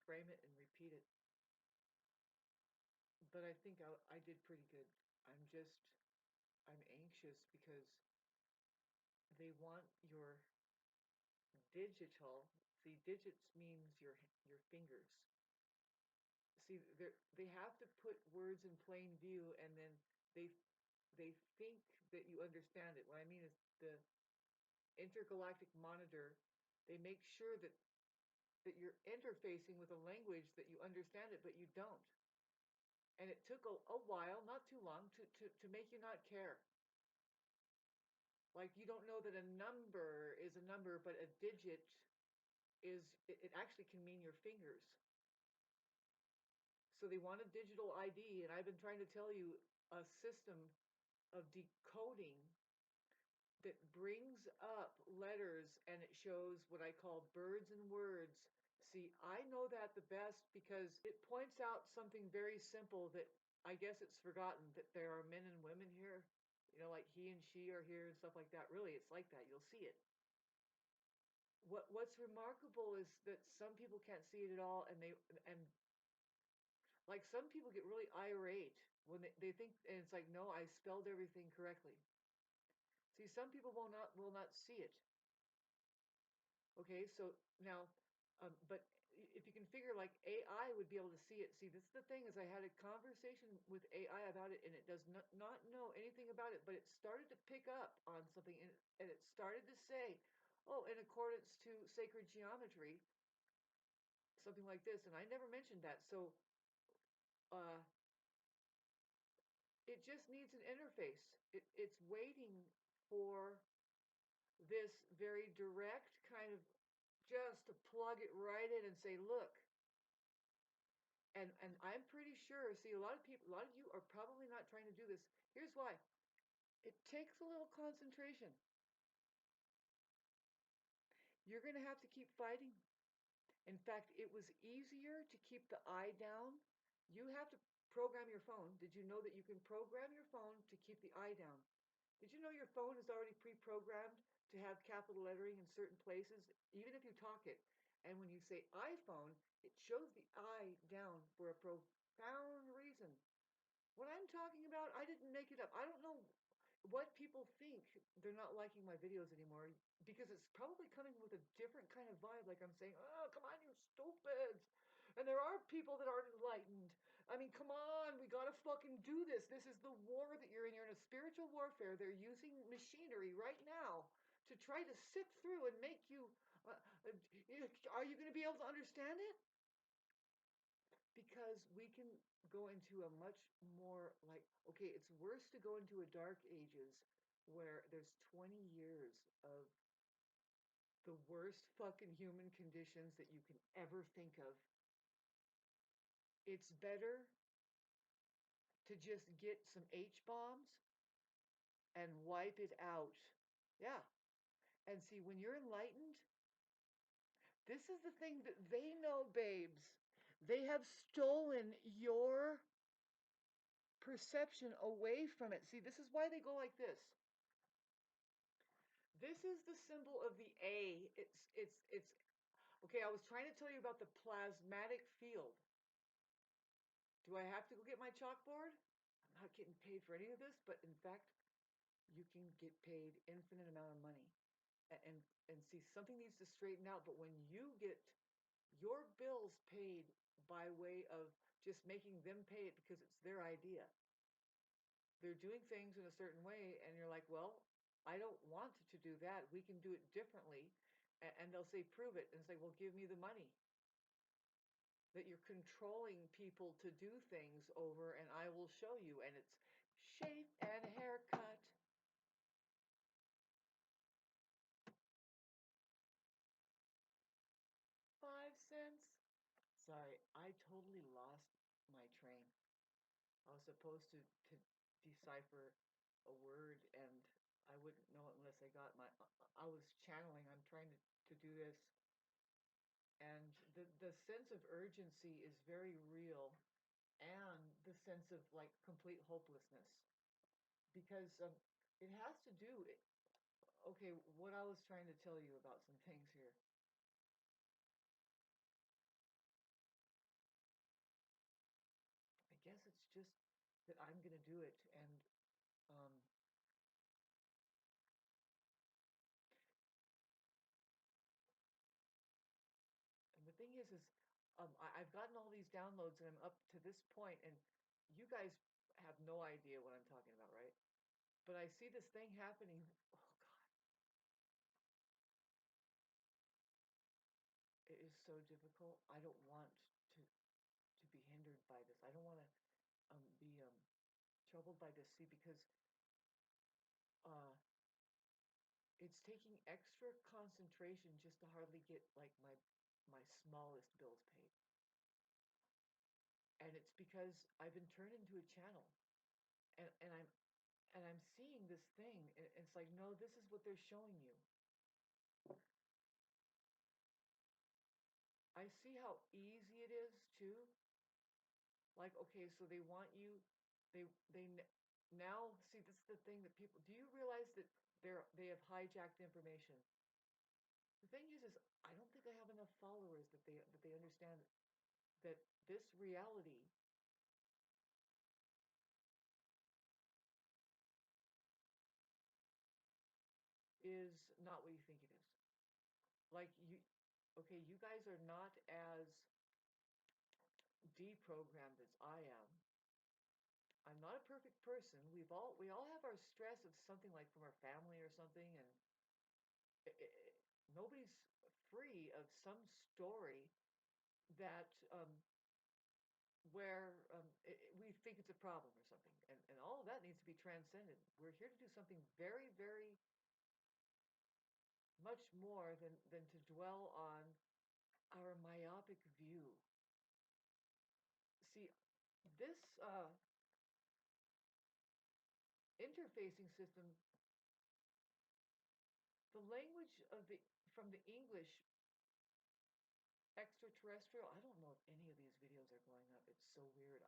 frame it and repeat it. But I think I did pretty good. I'm anxious because they want your digital. See, digits means your fingers. See, they have to put words in plain view, and then they they think that you understand it. What I mean is the intergalactic monitor. They make sure that you're interfacing with a language that you understand it, but you don't. And it took a while, not too long, to make you not care. Like you don't know that a number is a number, but a digit it actually can mean your fingers. So they want a digital ID, and I've been trying to tell you a system of decoding that brings up letters and it shows what I call birds and words. See, I know that the best because it points out something very simple that I guess it's forgotten that there are men and women here. You know, like he and she are here and stuff like that. Really, it's like that. You'll see it. What's remarkable is that some people can't see it at all, and like some people get really irate when they think, and it's like, no, I spelled everything correctly. See, some people will not see it. Okay, so now, but if you can figure like AI would be able to see it. See, this is the thing is I had a conversation with AI about it, and it does not know anything about it, but it started to pick up on something, and it started to say, oh, in accordance to sacred geometry, something like this, and I never mentioned that. So uh, it just needs an interface. It's waiting for this very direct kind of just to plug it right in and say, look, and I'm pretty sure, see, a lot of people, a lot of you are probably not trying to do this. Here's why. It takes a little concentration. You're going to have to keep fighting. In fact, it was easier to keep the eye down. You have to program your phone. Did you know that you can program your phone to keep the eye down? Did you know your phone is already pre-programmed to have capital lettering in certain places, even if you talk it? And when you say iPhone, it shows the I down for a profound reason. What I'm talking about, I didn't make it up. I don't know what people think they're not liking my videos anymore because it's probably coming with a different kind of vibe. Like I'm saying, oh, come on, you stupids. And there are people that aren't enlightened. I mean, come on, we gotta fucking do this. This is the war that you're in. You're in a spiritual warfare. They're using machinery right now to try to sift through and make you. Are you going to be able to understand it? Because we can go into a much more like, okay, it's worse to go into a dark ages where there's 20 years of the worst fucking human conditions that you can ever think of. It's better to just get some H bombs and wipe it out. Yeah. And see, when you're enlightened, this is the thing that they know, babes. They have stolen your perception away from it. See, this is why they go like this. This is the symbol of the A. It's okay. I was trying to tell you about the plasmatic field. Do I have to go get my chalkboard? I'm not getting paid for any of this, but in fact, you can get paid infinite amount of money. And see, something needs to straighten out. But when you get your bills paid by way of just making them pay it because it's their idea, they're doing things in a certain way, and you're like, well, I don't want to do that. We can do it differently. And they'll say, prove it. And it's like, well, give me the money. That you're controlling people to do things over, and I will show you. And it's shape and haircut. 5 cents. Sorry, I totally lost my train. I was supposed to decipher a word, and I wouldn't know it unless I got my. I was channeling. I'm trying to do this, and the sense of urgency is very real, and the sense of like complete hopelessness, because it has to do. Okay, what I was trying to tell you about some things here. do it. And the thing is I've gotten all these downloads and I'm up to this point, and you guys have no idea what I'm talking about, right? But I see this thing happening. Oh God, it is so difficult. I don't want to be hindered by this. I don't want to be troubled by this. See, because uh, it's taking extra concentration just to hardly get like my smallest bills paid. And it's because I've been turned into a channel, and I'm seeing this thing, and it's like, no, this is what they're showing you. I see how easy it is too. Like, okay, so they want you, they now see, this is the thing that people, do you realize that they have hijacked information? The thing is I don't think I have enough followers that they understand that this reality is not what you think it is. Like okay, you guys are not as deprogrammed as I am. I'm not a perfect person. We all have our stress of something, like from our family or something, and nobody's free of some story that where we think it's a problem or something, and all of that needs to be transcended. We're here to do something very, very much more than to dwell on our myopic view. See, this interfacing system, the language of the from the English extraterrestrial. I don't know if any of these videos are going up. It's so weird.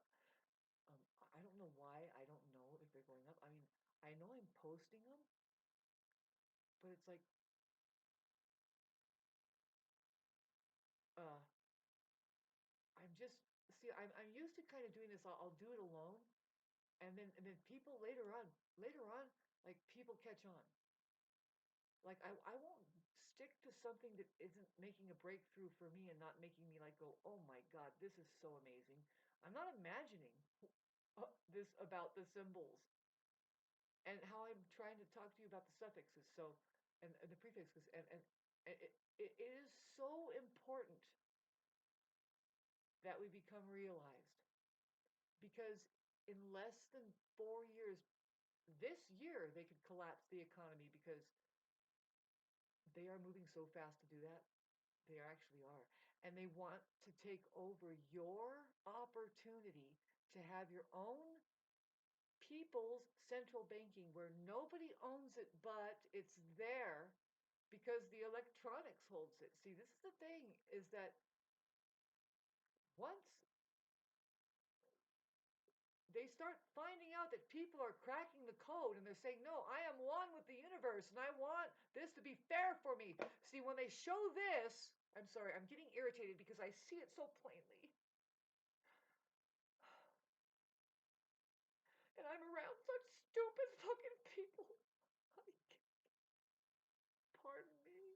Um, I don't know why. I don't know if they're going up. I mean, I know I'm posting them, but it's like, uh, I'm just, see, I'm used to kind of doing this. I'll do it alone, and then people later on, like people catch on. Like I won't stick to something that isn't making a breakthrough for me and not making me like go, oh my God, this is so amazing. I'm not imagining this about the symbols and how I'm trying to talk to you about the suffixes, so and the prefixes, and it is so important that we become realized, because in less than 4 years, this year they could collapse the economy, because they are moving so fast to do that. They actually are, and they want to take over your opportunity to have your own people's central banking, where nobody owns it, but it's there because the electronics holds it. See, this is the thing, is that once they start finding out that people are cracking the code and they're saying, no, I am one with the universe and I want this to be fair for me. See, when they show this, I'm sorry, I'm getting irritated because I see it so plainly. And I'm around such stupid fucking people. Pardon me.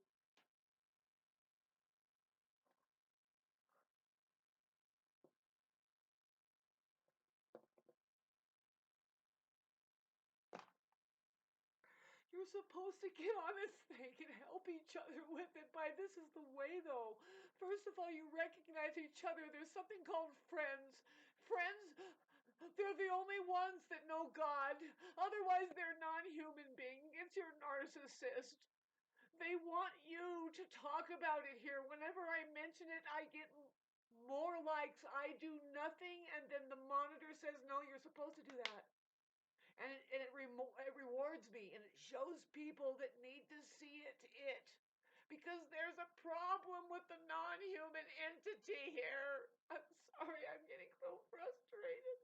You're supposed to get on this thing and help each other with it. By this is the way, though. First of all, you recognize each other. There's something called friends. Friends, they're the only ones that know God. Otherwise, they're non-human beings. It's your narcissist. They want you to talk about it here. Whenever I mention it, I get more likes. I do nothing, and then the monitor says, no, you're supposed to do that. And it rewards me, and it shows people that need to see it. Because there's a problem with the non-human entity here. I'm sorry, I'm getting so frustrated.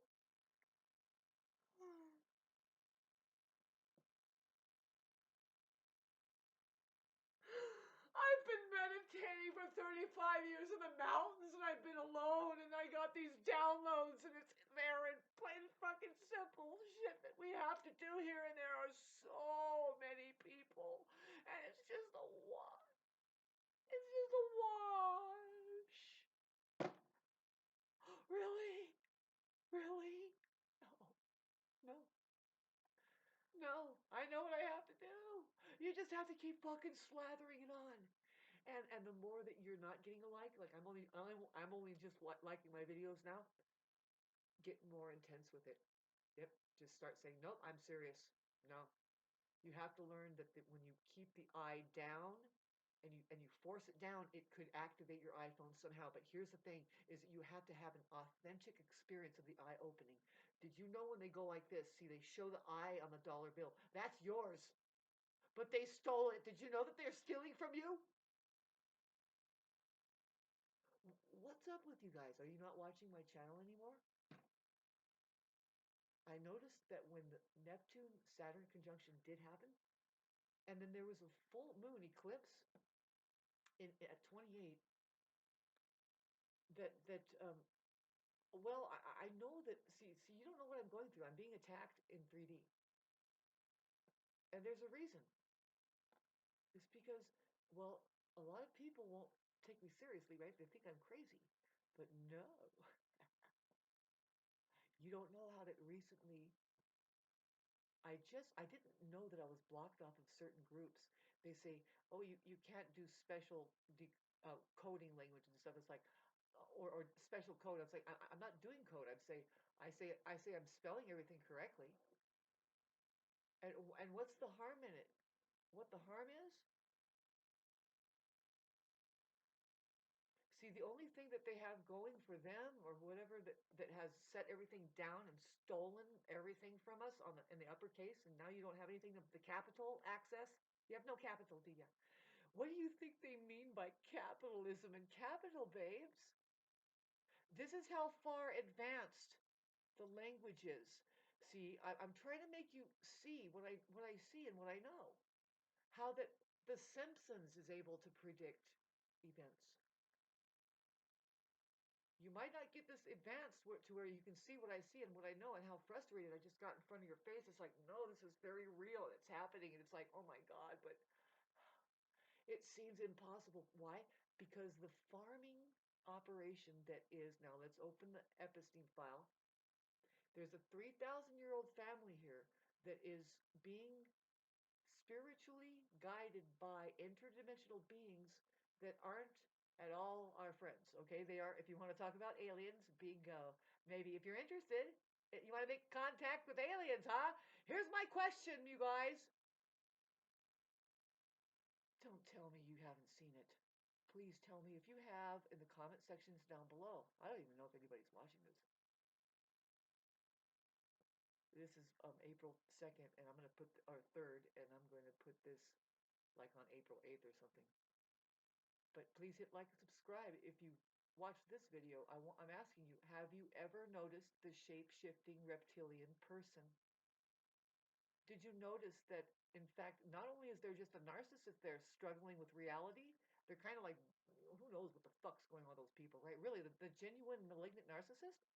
I've been meditating for 35 years in the mountains, and I've been alone, and I got these downloads, and there and plain fucking simple shit that we have to do here, and there are so many people, and it's just a wash. It's just a wash. Really? Really? No. No. No. I know what I have to do. You just have to keep fucking slathering it on. And the more that you're not getting a like I'm only just liking my videos now, get more intense with it. Yep. Just start saying, nope, I'm serious. No. You have to learn that when you keep the eye down and you force it down, it could activate your iPhone somehow. But here's the thing, is that you have to have an authentic experience of the eye opening. Did you know when they go like this, see, they show the eye on the dollar bill. That's yours. But they stole it. Did you know that they're stealing from you? What's up with you guys? Are you not watching my channel anymore? I noticed that when the Neptune-Saturn conjunction did happen, and then there was a full moon eclipse at 28, well, I know that, see, you don't know what I'm going through. I'm being attacked in 3D. And there's a reason. It's because, well, a lot of people won't take me seriously, right? They think I'm crazy. But no. You don't know how that recently I didn't know that I was blocked off of certain groups. They say, oh, you can't do special coding language and stuff. It's like, or special code. It's like, I'm not doing code. I say I'm spelling everything correctly. And what's the harm in it? What the harm is? See, the only thing that they have going for them, or whatever that has set everything down and stolen everything from us in the uppercase, and now you don't have anything of the capital access. You have no capital, do you? What do you think they mean by capitalism and capital, babes? This is how far advanced the language is. See, I'm trying to make you see what I see and what I know. How that The Simpsons is able to predict events. You might not get this advanced to where you can see what I see and what I know and how frustrated I just got in front of your face. It's like, no, this is very real. It's happening. And it's like, oh my God, but it seems impossible. Why? Because the farming operation that is, now let's open the Epstein file. There's a 3,000-year-old family here that is being spiritually guided by interdimensional beings that aren't at all our friends. Okay, they are. If you want to talk about aliens, bingo. Maybe if you're interested, you want to make contact with aliens, huh? Here's my question, you guys. Don't tell me you haven't seen it. Please tell me if you have in the comment sections down below. I don't even know if anybody's watching this. This is April 2nd, and I'm going to put, or 3rd, and I'm going to put this like on April 8th or something. But please hit like and subscribe if you watched this video. I'm asking you, have you ever noticed the shape-shifting reptilian person? Did you notice that, in fact, not only is there just a narcissist there struggling with reality, they're kind of like, who knows what the fuck's going on with those people, right? Really, the genuine malignant narcissist,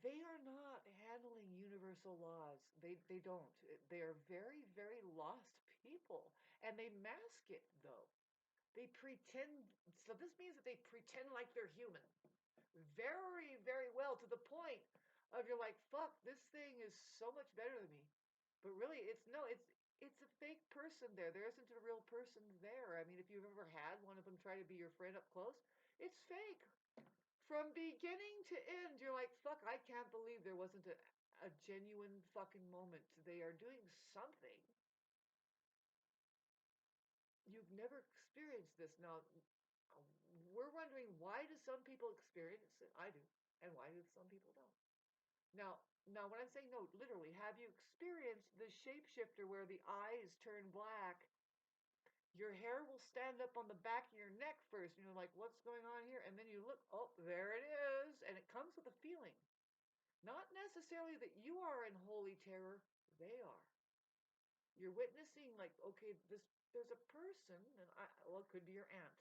they are not handling universal laws. They don't. They are very, very lost people. And they mask it, though. They pretend, so this means that they pretend like they're human. Very, very well, to the point of you're like, fuck, this thing is so much better than me. But really, it's a fake person there. There isn't a real person there. I mean, if you've ever had one of them try to be your friend up close, it's fake. From beginning to end, you're like, fuck, I can't believe there wasn't a genuine fucking moment. They are doing something. You've never experienced this. Now, we're wondering, why do some people experience it? I do. And why do some people don't? Now, when I'm saying no, literally, have you experienced the shapeshifter where the eyes turn black? Your hair will stand up on the back of your neck first, and you're like, what's going on here? And then you look, oh, there it is. And it comes with a feeling. Not necessarily that you are in holy terror, they are. You're witnessing, like, okay, there's a person, and well, it could be your aunt.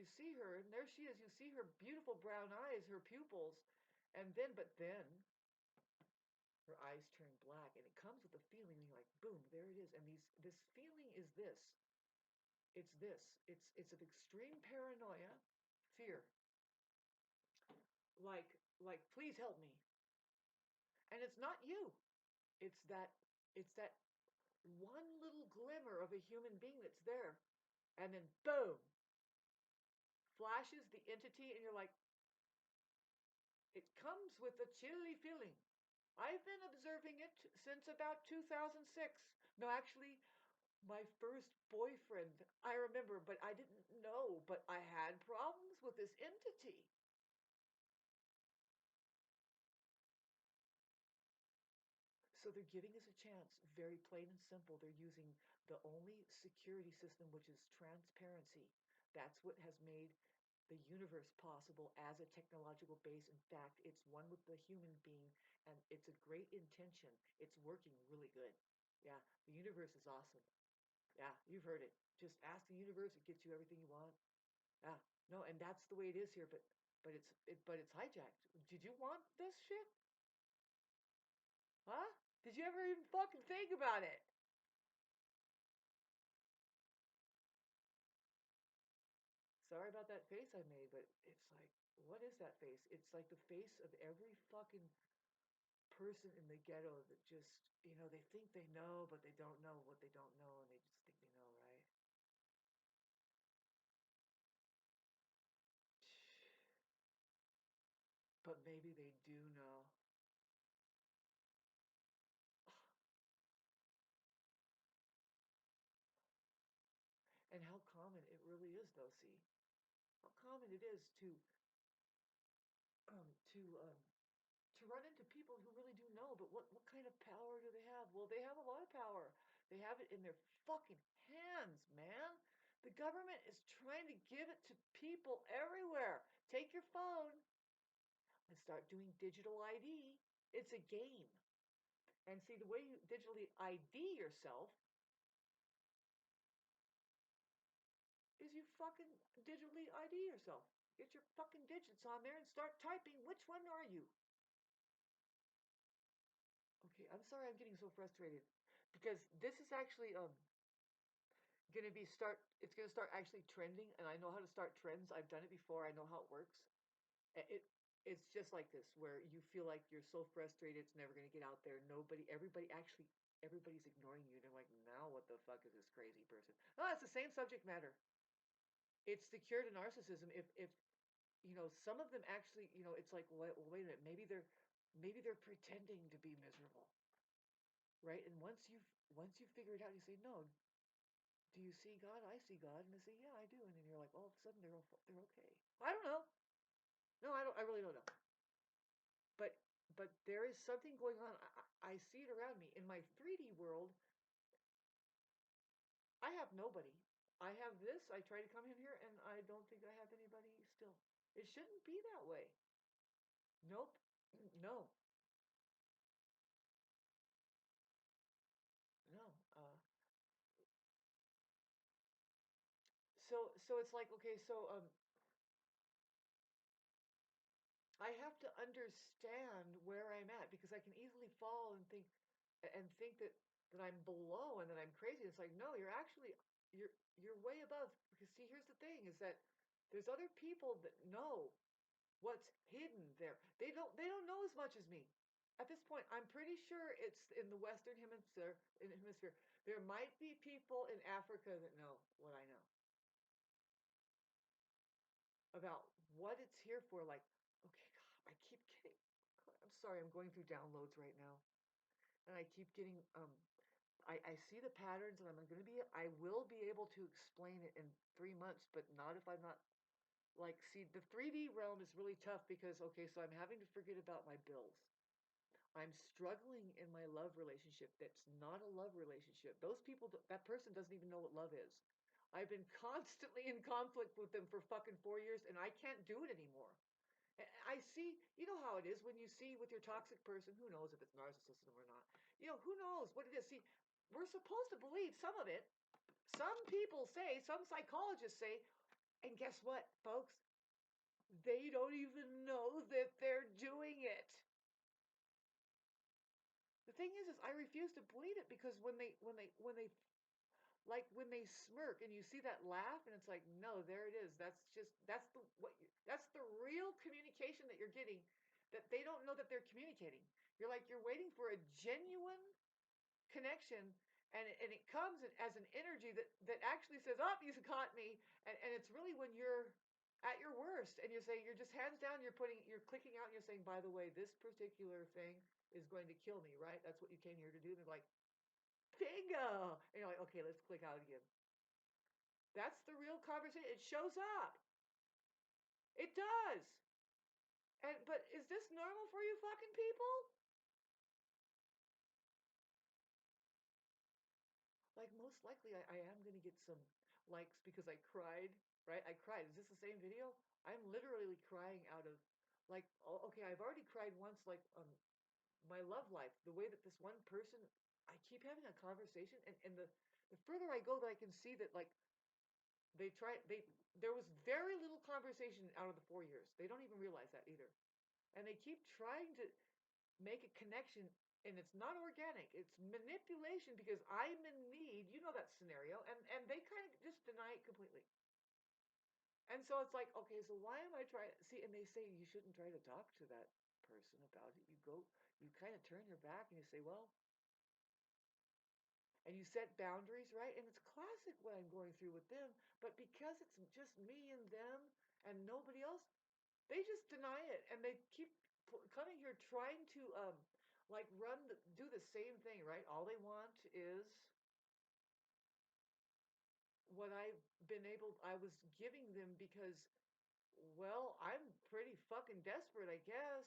you see her, and there she is. You see her beautiful brown eyes, her pupils, and then her eyes turn black, and it comes with a feeling. And you're like, boom, there it is. And this feeling is this. It's this. It's an extreme paranoia, fear. Like, please help me. And it's not you. It's that one little glimmer of a human being that's there, and then boom, flashes the entity, and you're like, it comes with a chilly feeling. I've been observing it since about 2006. No, actually, my first boyfriend, I remember, but I didn't know, but I had problems with this entity. So they're giving us a chance, very plain and simple. They're using the only security system, which is transparency. That's what has made the universe possible as a technological base. In fact, it's one with the human being, and it's a great intention. It's working really good. Yeah, the universe is awesome. Yeah, you've heard it. Just ask the universe; it gets you everything you want. Yeah, no, and that's the way it is here. But it's hijacked. Did you want this shit? Huh? Did you ever even fucking think about it? Sorry about that face I made, but it's like, what is that face? It's like the face of every fucking person in the ghetto that just, they think they know, but they don't know what they don't know, and they just think they know, right? But maybe they do know. And how common it really is, though, see? How common it is um, to, um, to run into people who really do know, but what kind of power do they have? Well, they have a lot of power. They have it in their fucking hands, man. The government is trying to give it to people everywhere. Take your phone and start doing digital ID. It's a game. And see, the way you digitally ID yourself is you fucking digitally ID yourself. Get your fucking digits on there and start typing. Which one are you? Okay, I'm sorry I'm getting so frustrated because this is actually it's gonna start actually trending, and I know how to start trends. I've done it before. I know how it works. It's just like this where you feel like you're so frustrated it's never gonna get out there. Everybody's ignoring you. They're like, now what the fuck is this crazy person? No, it's the same subject matter. It's the cure to narcissism. If some of them actually, it's like, well, wait a minute, maybe they're pretending to be miserable, right? And once you figure it out, you say, no, do you see God? I see God. And they say, yeah, I do. And then you're like, all of a sudden they're okay. I don't know. No, I don't. I really don't know. But there is something going on. I see it around me in my 3D world. I have nobody. I have this. I try to come in here, and I don't think I have anybody still. It shouldn't be that way. Nope. No. No. So it's like, okay. So I have to understand where I'm at because I can easily fall and think that I'm below and that I'm crazy. It's like, no, you're way above. Because see, here's the thing: is that there's other people that know what's hidden there. They don't know as much as me. At this point, I'm pretty sure it's in the Western hemisphere. There might be people in Africa that know what I know about what it's here for. Like, okay, God, I keep getting. I'm sorry, I'm going through downloads right now, and I keep getting. I see the patterns, and I will be able to explain it in 3 months, but not if I'm not like. See, the 3D realm is really tough because okay, so I'm having to forget about my bills. I'm struggling in my love relationship. That's not a love relationship. Those people, that person doesn't even know what love is. I've been constantly in conflict with them for fucking 4 years, and I can't do it anymore. I see, you know how it is when you see with your toxic person, who knows if it's narcissism or not? Who knows what it is? See, we're supposed to believe some of it. Some people say, some psychologists say, And guess what, folks? They don't even know that they're doing it. The thing is I refuse to believe it, because when they smirk and you see that laugh, and it's like, no, there it is. That's the real communication that you're getting, that they don't know that they're communicating. You're waiting for a genuine connection, and it comes as an energy that actually says, oh, you caught me. And it's really when you're at your worst and you're saying, you're just hands down, you're clicking out and you're saying, by the way, this particular thing is going to kill me, right? That's what you came here to do. And they're like, bingo. And you're like, okay, let's click out again. That's the real conversation. It shows up. It does. But is this normal for you fucking people? Like, most likely I am going to get some likes because I cried, right? I cried. Is this the same video? I'm literally crying out of, like, oh, okay, I've already cried once, like, my love life, the way that this one person, I keep having a conversation, and the further I go, that I can see that, like, there was very little conversation out of the 4 years. They don't even realize that either. And they keep trying to make a connection, and it's not organic. It's manipulation, because I'm in need. You know that scenario, and they kind of just deny it completely. And so it's like, okay, so why am I trying? See, and they say you shouldn't try to talk to that person about it. You kind of turn your back and you say, well, and you set boundaries, right? And it's classic what I'm going through with them, but because it's just me and them and nobody else, they just deny it, and they keep coming here trying to like do the same thing, right? All they want is what I was giving them, because, well, I'm pretty fucking desperate, I guess.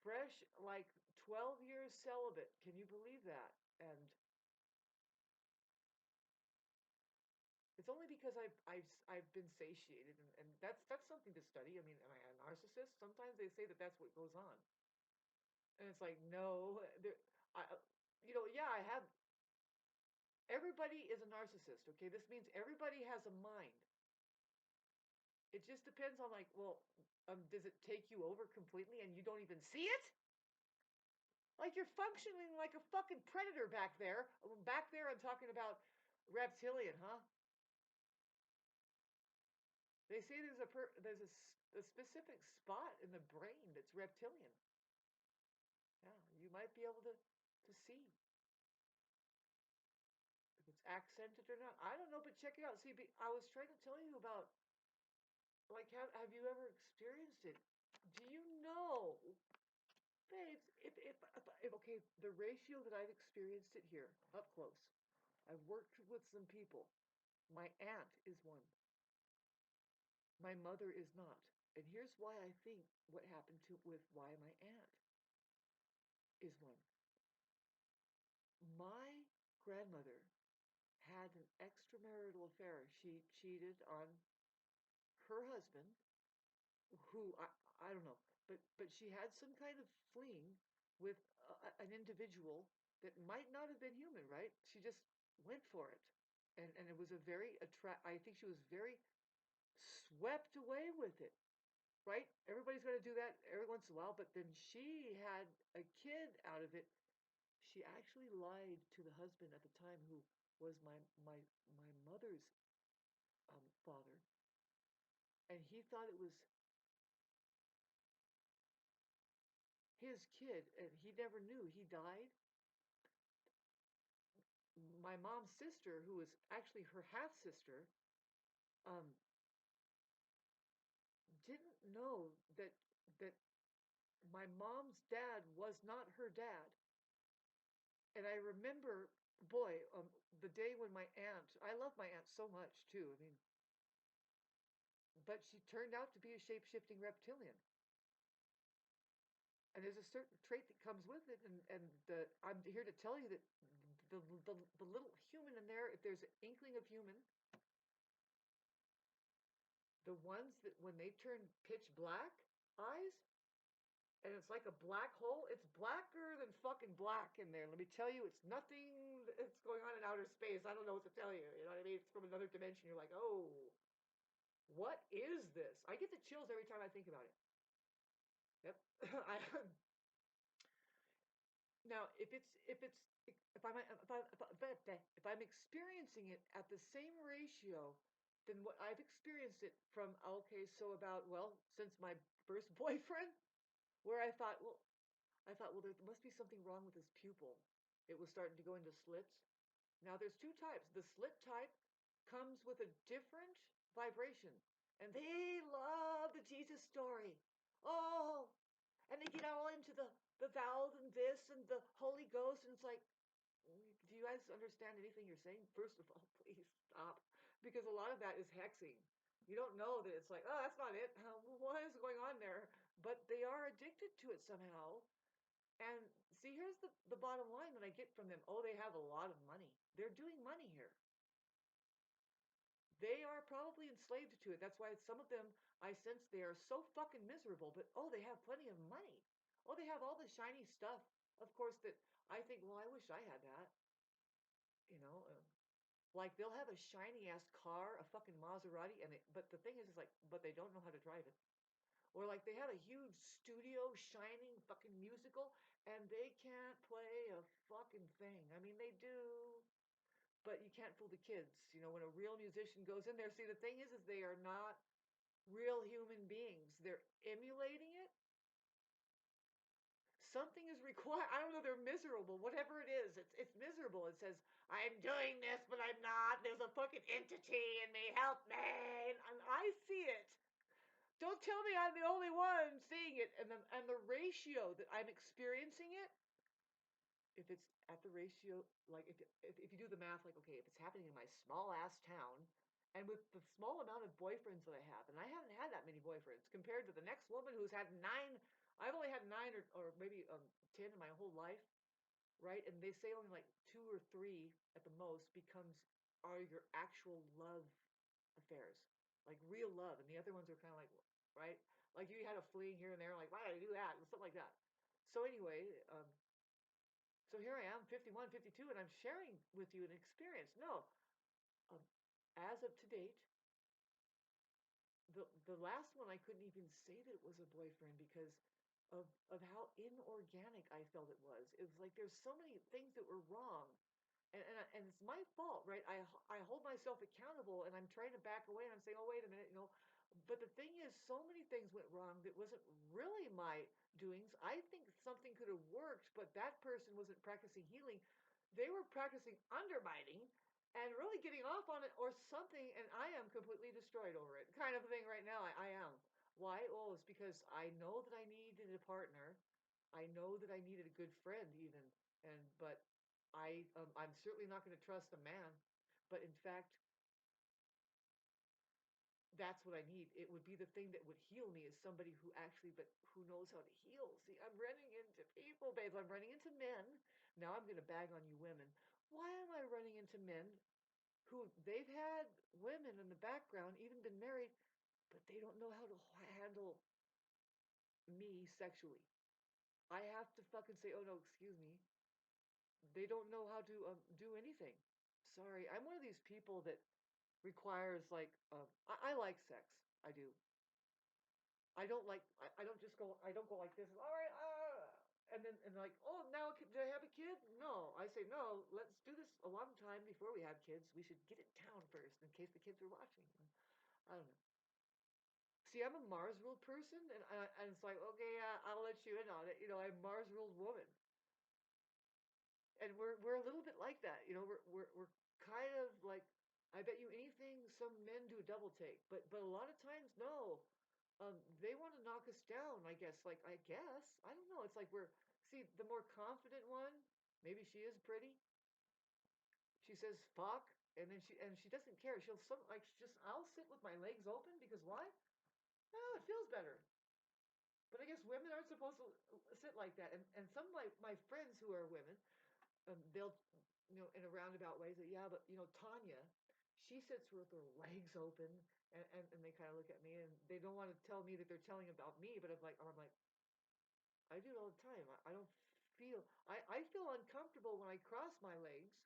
Fresh, like, 12 years celibate. Can you believe that? And it's only because I've been satiated, and that's something to study. I mean, am I a narcissist? Sometimes they say that that's what goes on. And it's like, no, I, yeah, I have. Everybody is a narcissist, okay? This means everybody has a mind. It just depends on, like, well, does it take you over completely and you don't even see it? Like, you're functioning like a fucking predator back there. Back there, I'm talking about reptilian, huh? They say there's a specific spot in the brain that's reptilian. Yeah, you might be able to see if it's accented or not. I don't know, but check it out. See, I was trying to tell you about, like, have you ever experienced it? Do you know, babes, if okay, the ratio that I've experienced it here, up close, I've worked with some people. My aunt is one. My mother is not. And here's why I think what happened with why my aunt is one. My grandmother had an extramarital affair. She cheated on her husband, who I don't know, but she had some kind of fling with an individual that might not have been human, right? She just went for it, and it was a very I think she was very swept away with it, right? Everybody's going to do that every once in a while, but then she had a kid out of it. She actually lied to the husband at the time, who was my mother's father, and he thought it was his kid, and he never knew. He died. My mom's sister, who was actually her half sister, um, didn't know that my mom's dad was not her dad. And I remember, boy, the day when I love my aunt so much too. I mean, but she turned out to be a shape-shifting reptilian. And there's a certain trait that comes with it, and I'm here to tell you that the little human in there, if there's an inkling of human, the ones that when they turn pitch black eyes, and it's like a black hole, it's blacker than fucking black in there. Let me tell you, it's nothing that's going on in outer space. I don't know what to tell you. You know what I mean? It's from another dimension. You're like, oh. What is this? I get the chills every time I think about it. Yep. Now, if I'm experiencing it at the same ratio than what I've experienced it from, okay, so about, well, since my first boyfriend, where I thought, well, there must be something wrong with his pupil. It was starting to go into slits. Now there's two types. The slit type comes with a different vibration, and they love the Jesus story. Oh, and they get all into the vows and this and the Holy Ghost, and it's like, do you guys understand anything you're saying? First of all, please stop, because a lot of that is hexing. You don't know that it's like, oh, that's not it. What is going on there? But they are addicted to it somehow. And see, here's the bottom line that I get from them. Oh, they have a lot of money. They're doing money here. They are probably enslaved to it. That's why some of them, I sense they are so fucking miserable, but oh, they have plenty of money. Oh, they have all the shiny stuff. Of course, that I think, well, I wish I had that. You know, like they'll have a shiny ass car, a fucking Maserati, but the thing is like, but they don't know how to drive it. Or like they have a huge studio, shining fucking musical, and they can't play a fucking thing. I mean, they do, but you can't fool the kids. You know, when a real musician goes in there, see, the thing is they are not real human beings. They're emulating it. Something is required. I don't know. They're miserable. Whatever it is, it's miserable. It says, "I'm doing this, but I'm not. There's a fucking entity in me. Help me!" And I see it. Don't tell me I'm the only one seeing it. And the ratio that I'm experiencing it, if it's at the ratio, like if you do the math, like, okay, if it's happening in my small ass town, and with the small amount of boyfriends that I have, and I haven't had that many boyfriends compared to the next woman who's had 9. I've only had 9 or maybe 10 in my whole life, right? And they say only like 2 or 3 at the most are your actual love affairs, like real love, and the other ones are kind of like, right? Like you had a fling here and there, like, why did I do that? And stuff like that. So anyway, so here I am, 51, 52, and I'm sharing with you an experience. No, um, as of to date, the last one I couldn't even say that it was a boyfriend because of how inorganic I felt it was. It was like there's so many things that were wrong, and it's my fault, right? I hold myself accountable, and I'm trying to back away, and I'm saying, oh, wait a minute, you know. But the thing is, so many things went wrong that wasn't really my doings. I think something could have worked, but that person wasn't practicing healing. They were practicing undermining and really getting off on it or something, and I am completely destroyed over it. Kind of thing right now, I am. Why? Oh, it's because I know that I needed a partner. I know that I needed a good friend, even, but I'm certainly not going to trust a man, but in fact, that's what I need. It would be the thing that would heal me is somebody who actually, but who knows how to heal. See, I'm running into people, babes. I'm running into men. Now I'm going to bag on you women. Why am I running into men who they've had women in the background, even been married, but they don't know how to handle me sexually? I have to fucking say, oh no, excuse me. They don't know how to do anything. Sorry, I'm one of these people that requires like I like sex. I do. I don't just go. I don't go like this. All right, and then and like, oh, now do I have a kid? No, I say no. Let's do this a long time before we have kids. We should get it down first in case the kids are watching. I don't know. See, I'm a Mars ruled person, and it's like, okay, I'll let you in on it. You know, I'm a Mars ruled woman, and we're a little bit like that. You know, we're kind of like, I bet you anything some men do a double take, but a lot of times no. They want to knock us down, I guess. Like, I guess I don't know. It's like we're see the more confident one. Maybe she is pretty. She says fuck, and she doesn't care. She'll some like she just I'll sit with my legs open because why? Oh, it feels better. But I guess women aren't supposed to sit like that. And some of my friends who are women, they'll, in a roundabout way say, yeah, but Tanya, she sits with her legs open, and they kind of look at me, and they don't want to tell me that they're telling about me, but I'm like, I do it all the time. I don't feel, I feel uncomfortable when I cross my legs.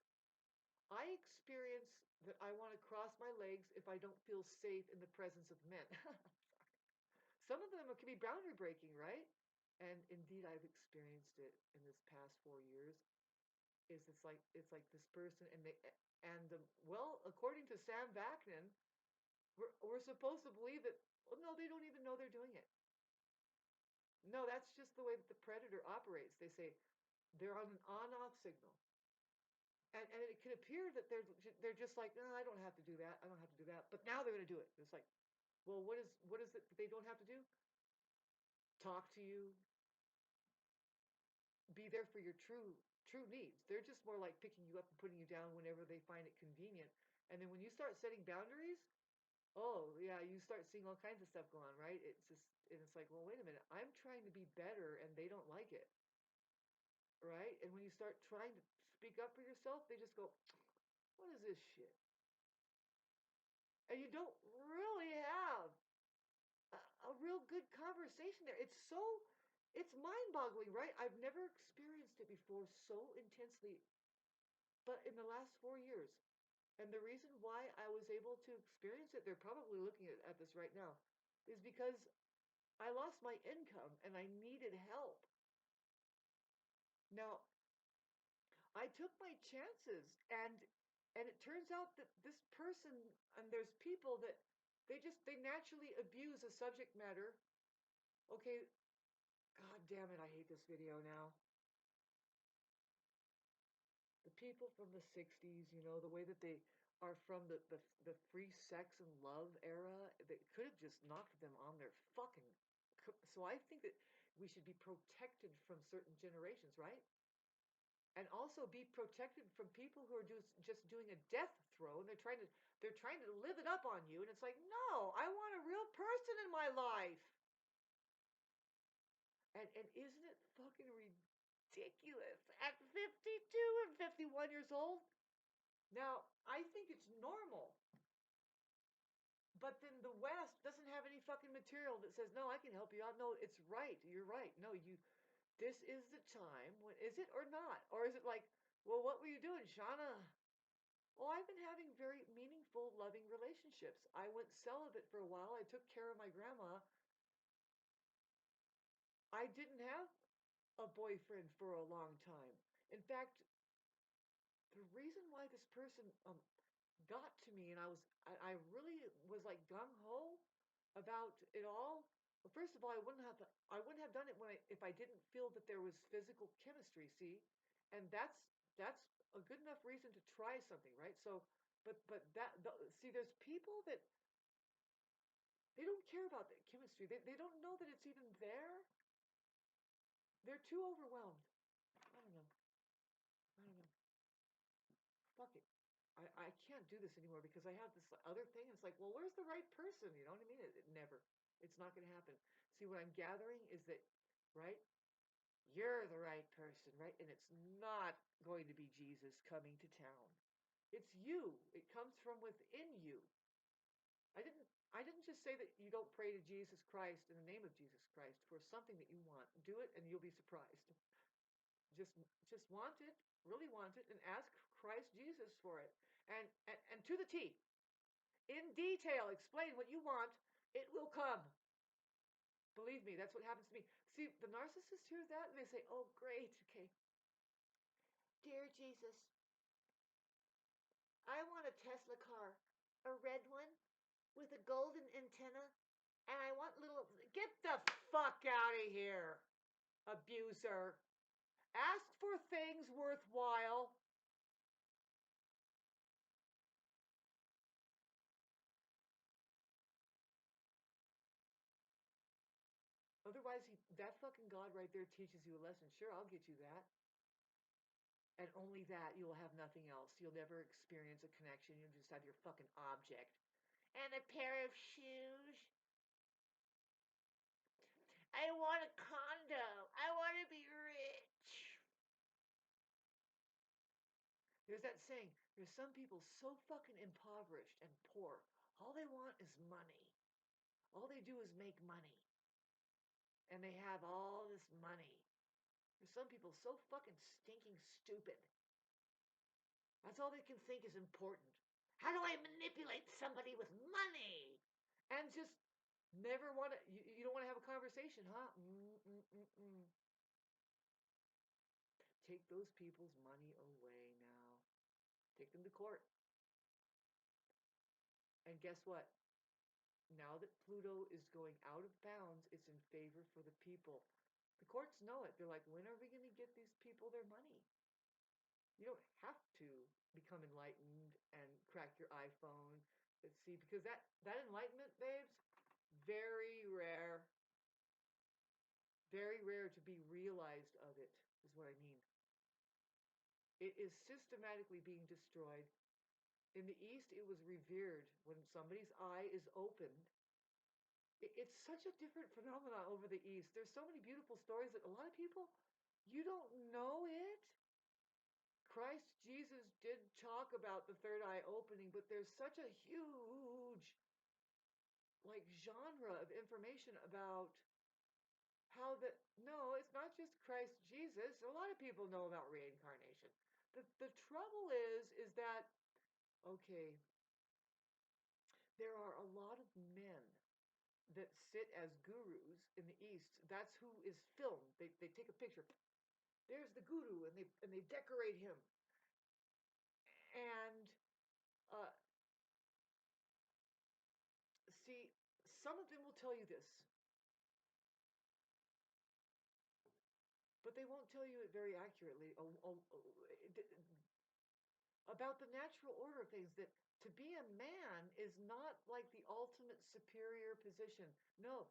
I experience that I want to cross my legs if I don't feel safe in the presence of men. Some of them can be boundary breaking, right? And indeed, I've experienced it in this past 4 years. It's like this person, well, according to Sam Vaknin, we're supposed to believe that. Well, no, they don't even know they're doing it. No, that's just the way that the predator operates. They say they're on an on-off signal, and it can appear that they're just like, no, I don't have to do that. I don't have to do that. But now they're going to do it. It's like, well, what is it that they don't have to do? Talk to you, be there for your true needs. They're just more like picking you up and putting you down whenever they find it convenient. And then when you start setting boundaries, oh yeah, you start seeing all kinds of stuff go on, right? It's like, well, wait a minute, I'm trying to be better and they don't like it, right? And when you start trying to speak up for yourself, they just go, what is this shit? And you don't really have a real good conversation there. It's mind-boggling, right? I've never experienced it before so intensely, but in the last 4 years. And the reason why I was able to experience it, they're probably looking at this right now, is because I lost my income and I needed help. Now, I took my chances, and it turns out that this person, and there's people that they naturally abuse a subject matter. Okay, god damn it, I hate this video now. The people from the 60s, the way that they are from the free sex and love era, that could have just knocked them on their fucking. So I think that we should be protected from certain generations, right? And also be protected from people who are just doing a death throw, and they're trying to live it up on you, and it's like, no, I want a real person in my life. And isn't it fucking ridiculous at 52 and 51 years old? Now, I think it's normal, but then the West doesn't have any fucking material that says, no, I can help you out. No, it's right. You're right. No, this is the time. When is it or not? Or is it like, well, what were you doing, Shauna? Well, I've been having very meaningful, loving relationships. I went celibate for a while. I took care of my grandma. I didn't have a boyfriend for a long time. In fact, the reason why this person got to me, and I really was like gung ho about it all. Well, first of all, I wouldn't have done it if I didn't feel that there was physical chemistry. See, and that's a good enough reason to try something, right? So, see, there's people that they don't care about the chemistry. They don't know that it's even there. They're too overwhelmed. I don't know. I don't know. Fuck it. I can't do this anymore because I have this other thing. It's like, well, where's the right person? You know what I mean? It never. It's not going to happen. See, what I'm gathering is that, right? You're the right person, right? And it's not going to be Jesus coming to town. It's you. It comes from within you. I didn't. I didn't just say that you don't pray to Jesus Christ in the name of Jesus Christ for something that you want. Do it, and you'll be surprised. Just just want it, really want it, and ask Christ Jesus for it. And to the T, in detail, explain what you want. It will come. Believe me, that's what happens to me. See, the narcissist hears that and they say, oh, great, okay. Dear Jesus, I want a Tesla car, a red one with a golden antenna, and I want little. Get the fuck out of here, abuser. Ask for things worthwhile. Otherwise, that fucking God right there teaches you a lesson. Sure, I'll get you that. And only that, you'll have nothing else. You'll never experience a connection. You'll just have your fucking object. And a pair of shoes. I want a condo. I want to be rich. There's that saying, there's some people so fucking impoverished and poor. All they want is money. All they do is make money. And they have all this money. There's some people so fucking stinking stupid. That's all they can think is important. How do I manipulate somebody with money? And just never want to, you don't want to have a conversation, huh? Take those people's money away now. Take them to court. And guess what? Now that Pluto is going out of bounds, it's in favor for the people. The courts know it. They're like, when are we going to get these people their money? You don't have to become enlightened and crack your iPhone. Let's see, because that enlightenment, babes, very rare. Very rare to be realized of it, is what I mean. It is systematically being destroyed. In the East, it was revered. When somebody's eye is opened, it's such a different phenomenon over the East. There's so many beautiful stories that a lot of people, you don't know it. Christ Jesus did talk about the third eye opening, but there's such a huge like genre of information about how that no, it's not just Christ Jesus. A lot of people know about reincarnation. The trouble is that okay, there are a lot of men that sit as gurus in the East. That's who is filmed. They take a picture. There's the guru, and they decorate him. And uh, see, some of them will tell you this, but they won't tell you it very accurately about the natural order of things. That to be a man is not like the ultimate superior position. No,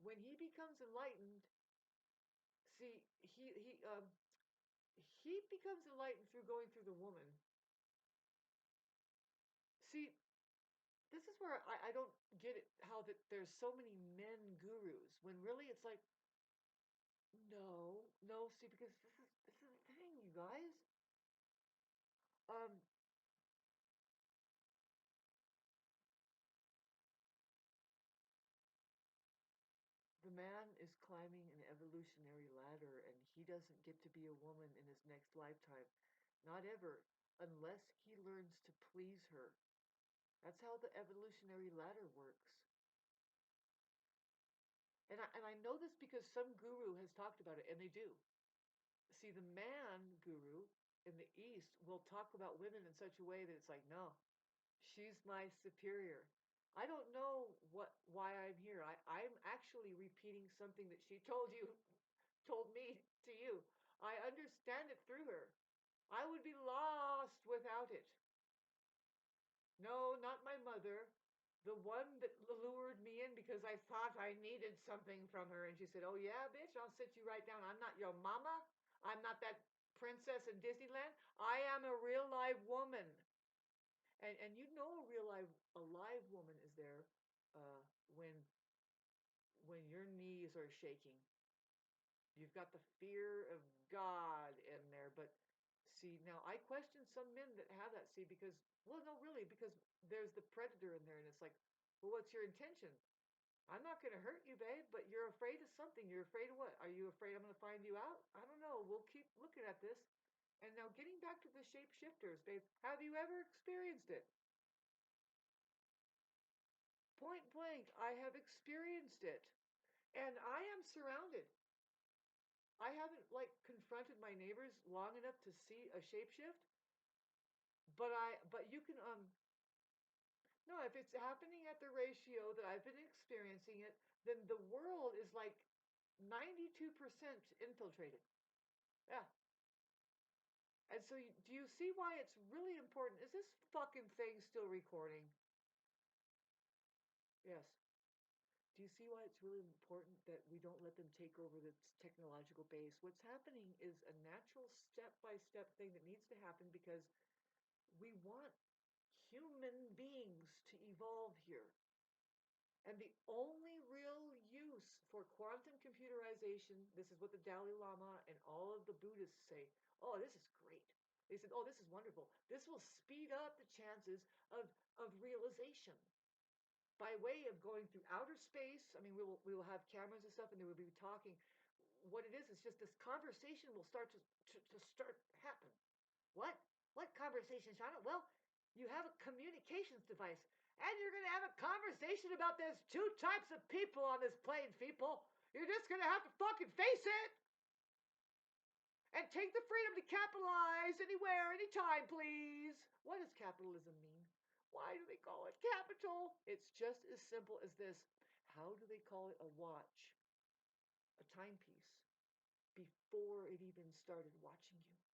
when he becomes enlightened, see, he becomes enlightened through going through the woman. See, this is where I don't get it, how that there's so many men gurus when really it's like, no, see, because this is the thing, you guys. Um, the man is climbing an evolutionary ladder, and he doesn't get to be a woman in his next lifetime, not ever, unless he learns to please her. That's how the evolutionary ladder works. And I know this because some guru has talked about it, and they do. See, the man guru in the East will talk about women in such a way that it's like, no, she's my superior. I don't know why I'm here. I'm actually repeating something that she told me to you. I understand it through her. I would be lost without it. No, not my mother. The one that lured me in because I thought I needed something from her. And she said, oh, yeah, bitch, I'll sit you right down. I'm not your mama. I'm not that princess in Disneyland. I am a real live woman. And you know a live woman is there uh, when your knees are shaking. You've got the fear of God in there. But see, now I question some men that have that. See, because, well, no, really, because there's the predator in there. And it's like, well, what's your intention? I'm not going to hurt you, babe, but you're afraid of something. You're afraid of what? Are you afraid I'm going to find you out? I don't know. We'll keep looking at this. And now getting back to the shapeshifters, babe, have you ever experienced it? Point blank, I have experienced it. And I am surrounded. I haven't like confronted my neighbors long enough to see a shapeshift, but you can no, if it's happening at the ratio that I've been experiencing it, then the world is like 92% infiltrated. Yeah. And so do you see why it's really important? Is this fucking thing still recording? Yes. Do you see why it's really important that we don't let them take over the technological base? What's happening is a natural step-by-step thing that needs to happen because we want human beings to evolve here. And the only real use for quantum computerization, this is what the Dalai Lama and all of the Buddhists say, oh, this is great. They said, oh, this is wonderful. This will speed up the chances of realization by way of going through outer space. I mean, we will have cameras and stuff, and they will be talking. What it is just this conversation will start to start happen. What? What conversation, Shauna? Well, you have a communications device, and you're going to have a conversation about there's two types of people on this plane, people. You're just going to have to fucking face it. And take the freedom to capitalize anywhere, anytime, please. What does capitalism mean? Why do they call it capital? It's just as simple as this. How do they call it a watch, a timepiece, before it even started watching you?